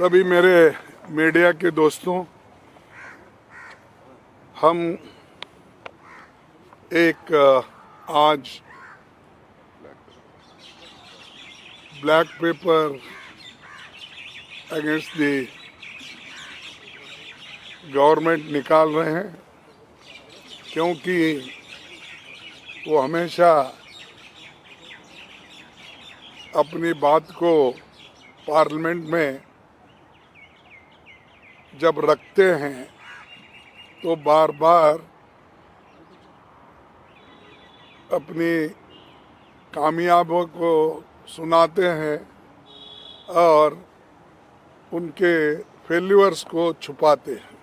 सभी मेरे मीडिया के दोस्तों, हम एक आज black pepper against the government निकाल रहे हैं, क्योंकि वो हमेशा अपनी बात को पार्लियामेंट में जब रखते हैं तो बार बार अपनी कामयाबियों को सुनाते हैं और उनके फेल्यूर्स को छुपाते हैं।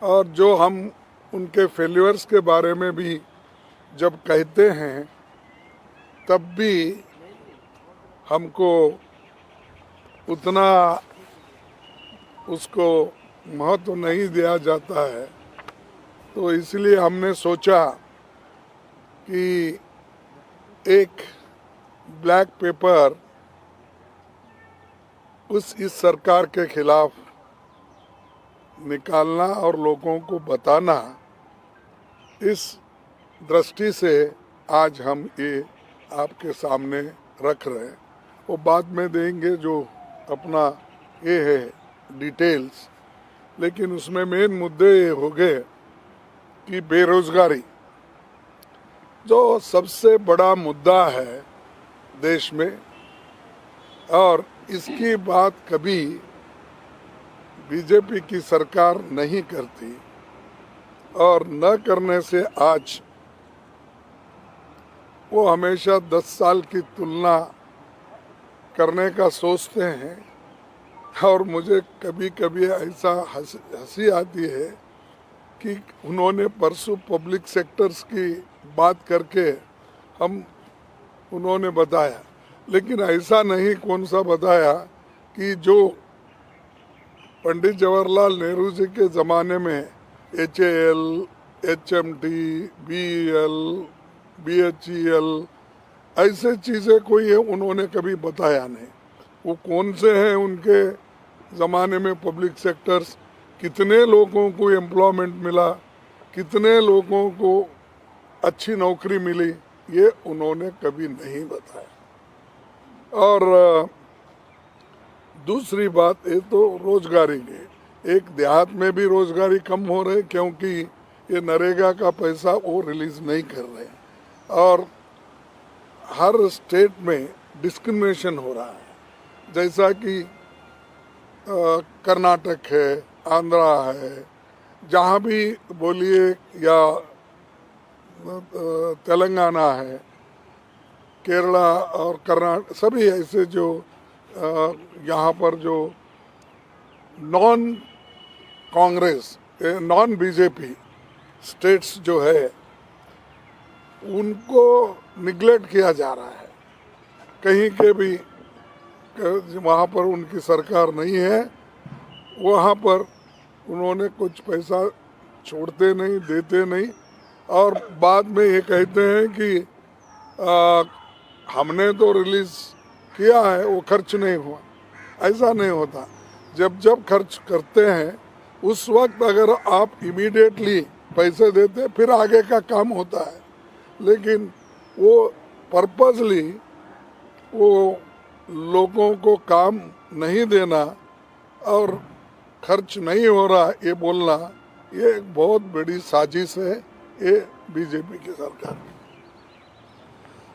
और जो हम उनके फेल्यूर्स के बारे में भी जब कहते हैं तब भी हमको उतना उसको महत्व नहीं दिया जाता है। तो इसलिए हमने सोचा कि एक ब्लैक पेपर इस सरकार के खिलाफ निकालना और लोगों को बताना, इस दृष्टि से आज हम ये आपके सामने रख रहे हैं। वो बाद में देंगे जो अपना ये है डिटेल्स, लेकिन उसमें मेन मुद्दे ये हो गए कि बेरोजगारी जो सबसे बड़ा मुद्दा है देश में, और इसकी बात कभी बीजेपी की सरकार नहीं करती, और न करने से आज वो हमेशा 10 साल की तुलना करने का सोचते हैं। और मुझे कभी कभी ऐसा हंसी आती है कि उन्होंने परसों पब्लिक सेक्टर्स की बात करके उन्होंने बताया, लेकिन ऐसा नहीं कौन सा बताया कि जो पंडित जवाहरलाल नेहरू जी के ज़माने में HAL, HMT, BEL, BHEL ऐसे चीज़ें कोई है उन्होंने कभी बताया नहीं। वो कौन से हैं उनके ज़माने में पब्लिक सेक्टर्स, कितने लोगों को एम्प्लॉयमेंट मिला, कितने लोगों को अच्छी नौकरी मिली, ये उन्होंने कभी नहीं बताया। और दूसरी बात ये तो रोजगारी की, एक देहात में भी रोजगारी कम हो रही क्योंकि ये नरेगा का पैसा वो रिलीज नहीं कर रहे, और हर स्टेट में डिस्क्रिमिनेशन हो रहा है। जैसा कि कर्नाटक है, आंध्रा है, जहाँ भी बोलिए, या तेलंगाना है, केरला और कर्नाटक, सभी ऐसे जो यहाँ पर जो non Congress, non BJP states जो है उनको निगलेक्ट किया जा रहा है। कहीं के भी वहाँ पर उनकी सरकार नहीं है, वहाँ पर उन्होंने कुछ पैसा छोड़ते नहीं, देते नहीं, और बाद में ये कहते हैं कि हमने तो रिलीज किया है, वो खर्च नहीं हुआ। ऐसा नहीं होता। जब जब खर्च करते हैं उस वक्त अगर आप इमीडिएटली पैसे देते फिर आगे का काम होता है, लेकिन वो पर्पसली वो लोगों को काम नहीं देना और खर्च नहीं हो रहा ये बोलना, ये एक बहुत बड़ी साजिश है ये बीजेपी की सरकार की।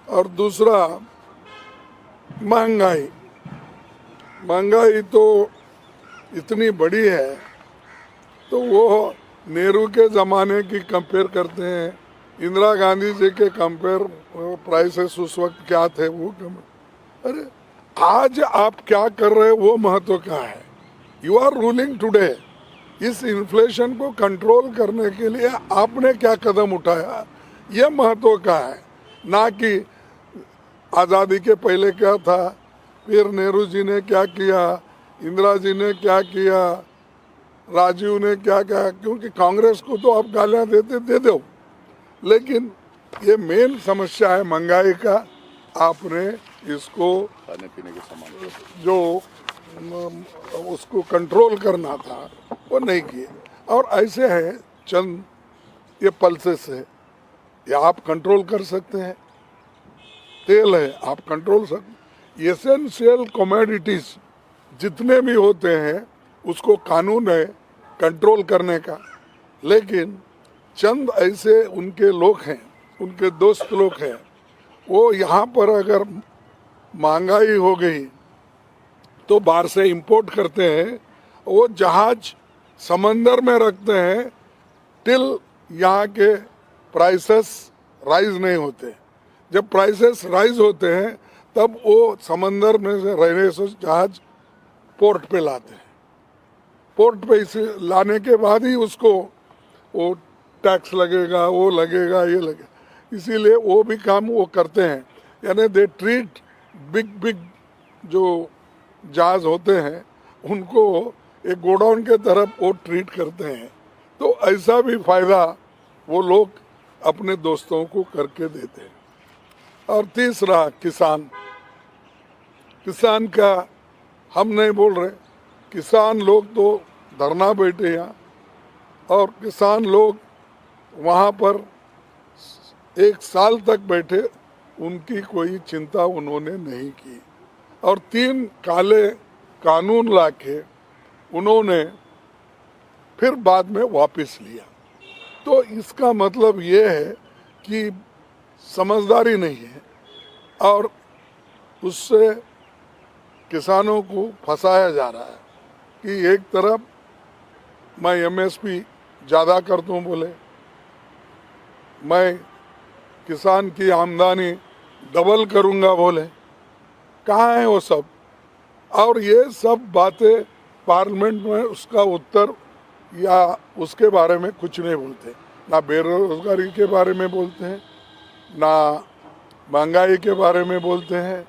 और दूसरा, महंगाई तो इतनी बड़ी है, तो वो नेहरू के ज़माने की कंपेयर करते हैं, इंदिरा गांधी जी के कंपेयर प्राइसेस उस वक्त क्या थे वो अरे आज आप क्या कर रहे हैं वो महत्व का है। You are ruling today. इस इन्फ्लेशन को कंट्रोल करने के लिए आपने क्या कदम उठाया ये महत्व का है, ना कि आज़ादी के पहले क्या था, फिर नेहरू जी ने क्या किया, इंदिरा जी ने क्या किया, राजीव ने क्या किया। क्योंकि कांग्रेस को तो आप गालियाँ देते दे दो, लेकिन ये मेन समस्या है महंगाई का। आपने इसको खाने पीने के सामान जो उसको कंट्रोल करना था वो नहीं किए। और ऐसे है चंद ये पल्सेस है, ये आप कंट्रोल कर सकते हैं। तेल है आप कंट्रोल सकते। एसेंशियल कमोडिटीज जितने भी होते हैं उसको कानून है कंट्रोल करने का, लेकिन चंद ऐसे उनके लोग हैं, उनके दोस्त लोग हैं, वो यहाँ पर अगर महंगाई हो गई तो बाहर से इंपोर्ट करते हैं, वो जहाज समंदर में रखते हैं टिल यहाँ के प्राइसेस राइज नहीं होते। जब प्राइसेस राइज होते हैं तब वो समंदर में से रहने से जहाज पोर्ट पे लाते हैं। पोर्ट पे इसे लाने के बाद ही उसको वो टैक्स लगेगा, वो लगेगा, ये लगेगा, इसीलिए वो भी काम वो करते हैं। यानी दे ट्रीट बिग जो जहाज होते हैं उनको एक गोडाउन के तरफ वो ट्रीट करते हैं। तो ऐसा भी फायदा वो लोग अपने दोस्तों को करके देते हैं। और तीसरा किसान का हम नहीं बोल रहे, किसान लोग तो धरना बैठे यहाँ, और किसान लोग वहाँ पर 1 साल तक बैठे, उनकी कोई चिंता उन्होंने नहीं की, और 3 काले कानून लाके उन्होंने फिर बाद में वापस लिया। तो इसका मतलब ये है कि समझदारी नहीं है और उससे किसानों को फंसाया जा रहा है कि एक तरफ मैं एमएसपी ज़्यादा कर दूँ, बोले मैं किसान की आमदनी डबल करूँगा, बोले कहाँ है वो सब। और ये सब बातें पार्लियामेंट में उसका उत्तर या उसके बारे में कुछ नहीं बोलते, ना बेरोजगारी के बारे में बोलते हैं, ना महंगाई के बारे में बोलते हैं,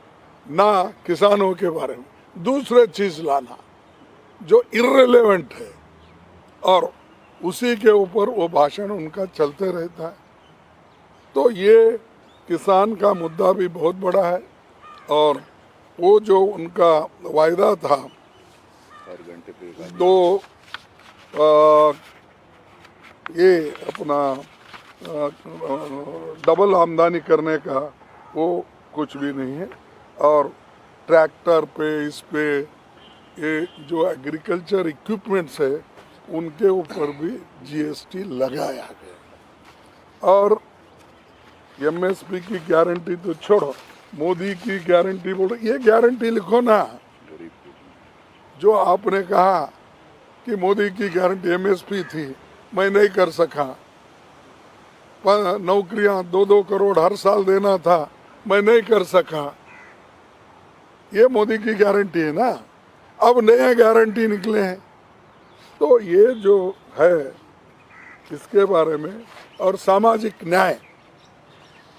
ना किसानों के बारे में। दूसरे चीज़ लाना जो इर्रेलेवेंट है और उसी के ऊपर वो भाषण उनका चलते रहता है। तो ये किसान का मुद्दा भी बहुत बड़ा है, और वो जो उनका वायदा था 2 ये अपना डबल आमदनी करने का, वो कुछ भी नहीं है। और ट्रैक्टर पे, इस पे, ये जो एग्रीकल्चर इक्विपमेंट्स है उनके ऊपर भी जीएसटी लगाया गया। और एमएसपी की गारंटी तो छोड़ो, मोदी की गारंटी बोलो, ये गारंटी लिखो ना। जो आपने कहा कि मोदी की गारंटी एमएसपी थी, मैं नहीं कर सका, नौकरियां 2-2 करोड़ हर साल देना था, मैं नहीं कर सका, ये मोदी की गारंटी है ना। अब नए गारंटी निकले हैं, तो ये जो है इसके बारे में। और सामाजिक न्याय,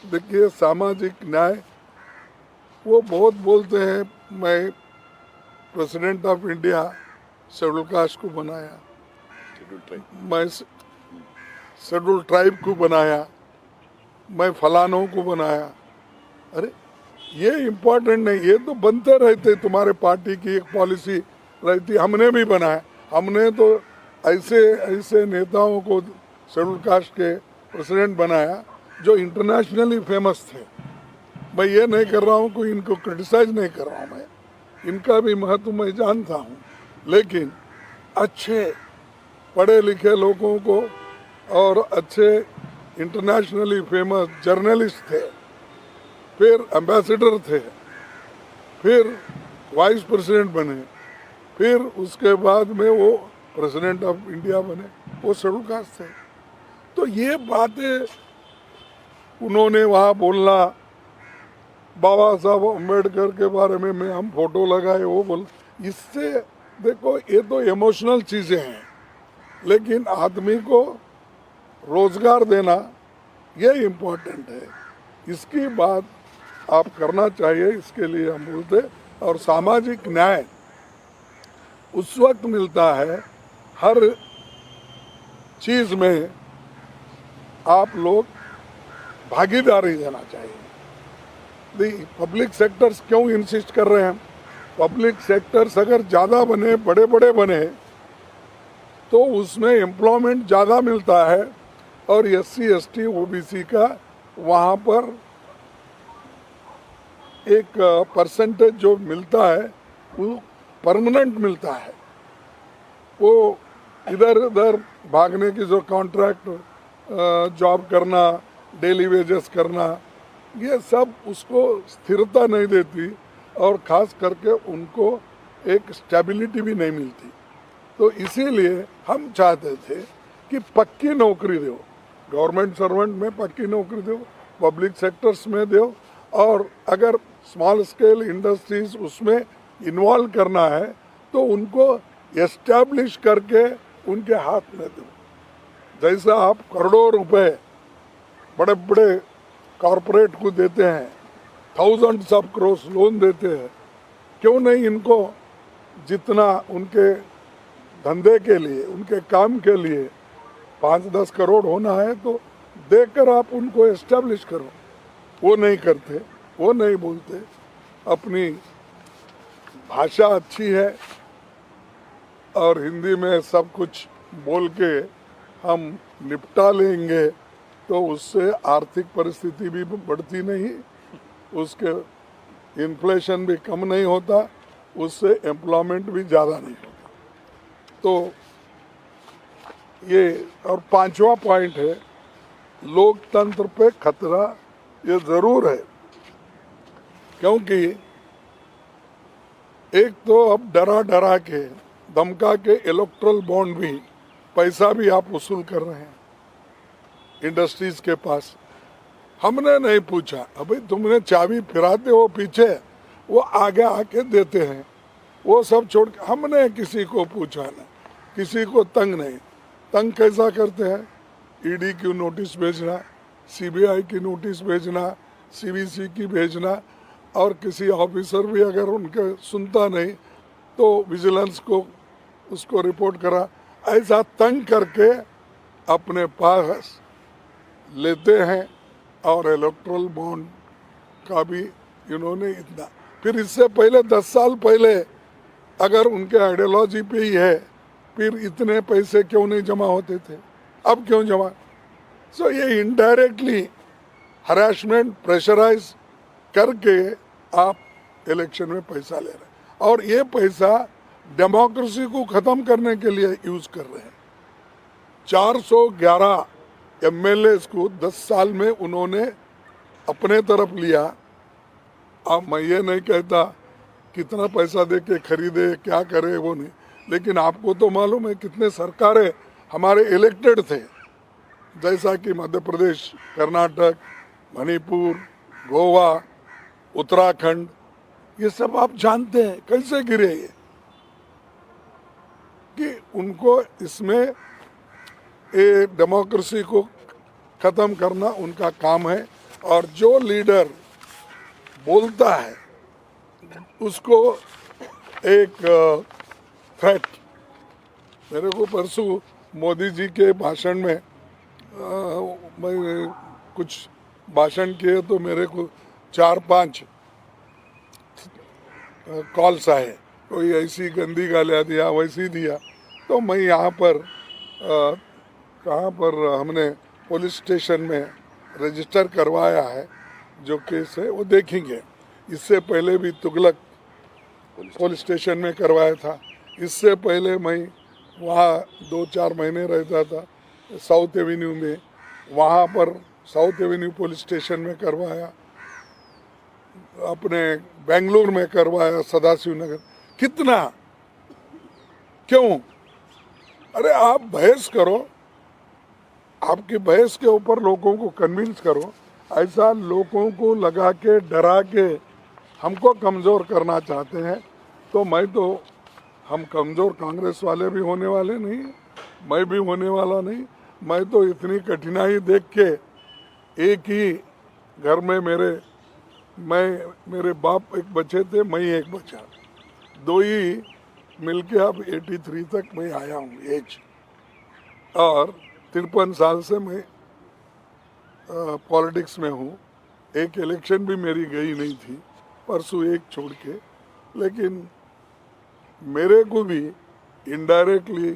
देखिए सामाजिक न्याय वो बहुत बोलते हैं, मैं president of India schedule caste को बनाया, मैं शेड्यूल ट्राइब को बनाया, मैं फलानों को बनाया। अरे ये इम्पोर्टेंट नहीं, ये तो बनते रहते, तुम्हारे पार्टी की एक पॉलिसी रहती, हमने भी बनाया। हमने तो ऐसे नेताओं को शेड्यूल कास्ट के प्रेसिडेंट बनाया जो इंटरनेशनली फेमस थे। मैं ये नहीं कर रहा हूँ, कोई इनको क्रिटिसाइज नहीं कर रहा हूँ, मैं इनका भी महत्व मैं जानता हूँ, लेकिन अच्छे पढ़े लिखे लोगों को और अच्छे इंटरनेशनली फेमस जर्नलिस्ट थे, फिर एम्बेसडर थे, फिर वाइस प्रेसिडेंट बने, फिर उसके बाद में वो प्रेसिडेंट ऑफ इंडिया बने, वो शेड्यूल कास्ट थे। तो ये बातें उन्होंने वहाँ बोलना, बाबा साहब अम्बेडकर के बारे में हम फोटो लगाए, वो बोल, इससे देखो ये तो इमोशनल चीज़ें हैं, लेकिन आदमी को रोजगार देना ये इम्पोर्टेंट है। इसकी बात आप करना चाहिए, इसके लिए हम बोलते। और सामाजिक न्याय उस वक्त मिलता है हर चीज़ में आप लोग भागीदारी देना चाहिए। पब्लिक सेक्टर्स क्यों इंसिस्ट कर रहे हैं? पब्लिक सेक्टर्स अगर ज़्यादा बने, बड़े बड़े बने, तो उसमें एम्प्लॉयमेंट ज़्यादा मिलता है और SC ST OBC का वहाँ पर एक परसेंटेज जो मिलता है वो परमानेंट मिलता है। वो इधर उधर भागने की जो कॉन्ट्रैक्ट जॉब करना, डेली वेजेस करना, ये सब उसको स्थिरता नहीं देती और ख़ास करके उनको एक स्टेबिलिटी भी नहीं मिलती। तो इसीलिए हम चाहते थे कि पक्की नौकरी दो, गवर्नमेंट सर्वेंट में पक्की नौकरी दो, पब्लिक सेक्टर्स में दो, और अगर स्मॉल स्केल इंडस्ट्रीज उसमें इन्वॉल्व करना है तो उनको एस्टैब्लिश करके उनके हाथ में दो। जैसा आप करोड़ों रुपए बड़े बड़े कॉरपोरेट को देते हैं, थाउजेंड्स ऑफ करोड़ लोन देते हैं, क्यों नहीं इनको जितना उनके धंधे के लिए, उनके काम के लिए 5-10 करोड़ होना है तो देकर आप उनको एस्टैब्लिश करो। वो नहीं करते, वो नहीं बोलते। अपनी भाषा अच्छी है और हिंदी में सब कुछ बोल के हम निपटा लेंगे, तो उससे आर्थिक परिस्थिति भी बढ़ती नहीं, उसके इन्फ्लेशन भी कम नहीं होता, उससे एम्प्लॉयमेंट भी ज़्यादा नहीं होता। तो ये, और 5वां पॉइंट है लोकतंत्र पे खतरा। ये ज़रूर है, क्योंकि एक तो अब डरा डरा के, धमका के इलेक्ट्रल बॉन्ड भी, पैसा भी आप वसूल कर रहे हैं इंडस्ट्रीज के पास। हमने नहीं पूछा, अभी तुमने चाबी फिराते हो पीछे, वो आगे आके देते हैं, वो सब छोड़ के हमने किसी को पूछा नहीं, किसी को तंग नहीं। तंग कैसा करते हैं? ED की नोटिस भेजना, CBI की नोटिस भेजना, CBC की भेजना, और किसी ऑफिसर भी अगर उनके सुनता नहीं तो विजिलेंस को उसको रिपोर्ट करा। ऐसा तंग करके अपने पास लेते हैं, और इलेक्ट्रल बॉन्ड का भी इन्होंने इतना, फिर इससे पहले 10 साल पहले अगर उनके आइडियोलॉजी पे ही है, फिर इतने पैसे क्यों नहीं जमा होते थे, अब क्यों जमा? सो ये इनडायरेक्टली हरासमेंट, प्रेशराइज करके आप इलेक्शन में पैसा ले रहे हैं, और ये पैसा डेमोक्रेसी को ख़त्म करने के लिए यूज़ कर रहे हैं। 411 MLAs को 10 साल में उन्होंने अपने तरफ लिया। अब मैं ये नहीं कहता कितना पैसा दे के खरीदे, क्या करे, वो नहीं, लेकिन आपको तो मालूम है कितने सरकारें हमारे इलेक्टेड थे, जैसा कि मध्य प्रदेश, कर्नाटक, मणिपुर, गोवा, उत्तराखंड, ये सब आप जानते हैं कैसे गिरे ये, कि उनको इसमें ये डेमोक्रेसी को ख़त्म करना उनका काम है। और जो लीडर बोलता है उसको एक थ्रेट, मेरे को परसों मोदी जी के भाषण में मैं कुछ भाषण किए तो मेरे को 4-5 कॉल्स आए, कोई ऐसी गंदी गालियाँ दिया, वैसी दिया। तो मैं यहाँ पर कहाँ पर हमने पुलिस स्टेशन में रजिस्टर करवाया है, जो केस है वो देखेंगे। इससे पहले भी तुगलक पुलिस स्टेशन में करवाया था, इससे पहले मैं वहाँ 2-4 महीने रहता था साउथ एवेन्यू में, वहाँ पर साउथ एवेन्यू पुलिस स्टेशन में करवाया, अपने बेंगलुरु में करवाया, सदाशिव नगर। कितना, क्यों? अरे आप बहस करो, आपकी बहस के ऊपर लोगों को कन्विंस करो। ऐसा लोगों को लगा के, डरा के हमको कमज़ोर करना चाहते हैं, तो हम कमज़ोर कांग्रेस वाले भी होने वाले नहीं, मैं भी होने वाला नहीं। मैं तो इतनी कठिनाई देख के, एक ही घर में मेरे बाप एक बच्चे थे, मैं एक बचा, 2 ही मिलके अब 83 तक मैं आया हूँ एज, और 53 साल से मैं पॉलिटिक्स में हूँ। एक इलेक्शन भी मेरी गई नहीं थी, परसों एक छोड़ के। लेकिन मेरे को भी इनडायरेक्टली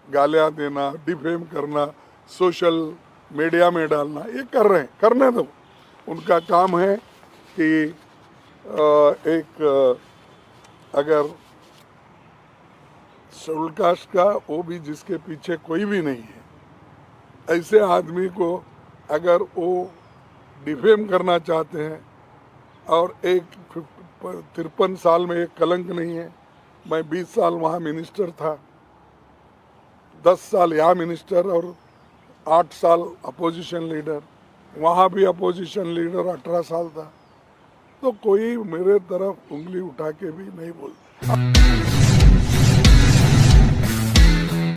गालियां देना, डिफेम करना, सोशल मीडिया में डालना, ये कर रहे हैं, करने दो। उनका काम है कि अगर शेड्यूल कास्ट का वो भी जिसके पीछे कोई भी नहीं है, ऐसे आदमी को अगर वो डिफेम करना चाहते हैं, और 53 साल में एक कलंक नहीं है। मैं 20 साल वहाँ मिनिस्टर था, 10 साल यहाँ मिनिस्टर और 8 साल अपोजिशन लीडर, वहाँ भी अपोजिशन लीडर 18 साल था। तो कोई मेरे तरफ उंगली उठा के भी नहीं बोलता।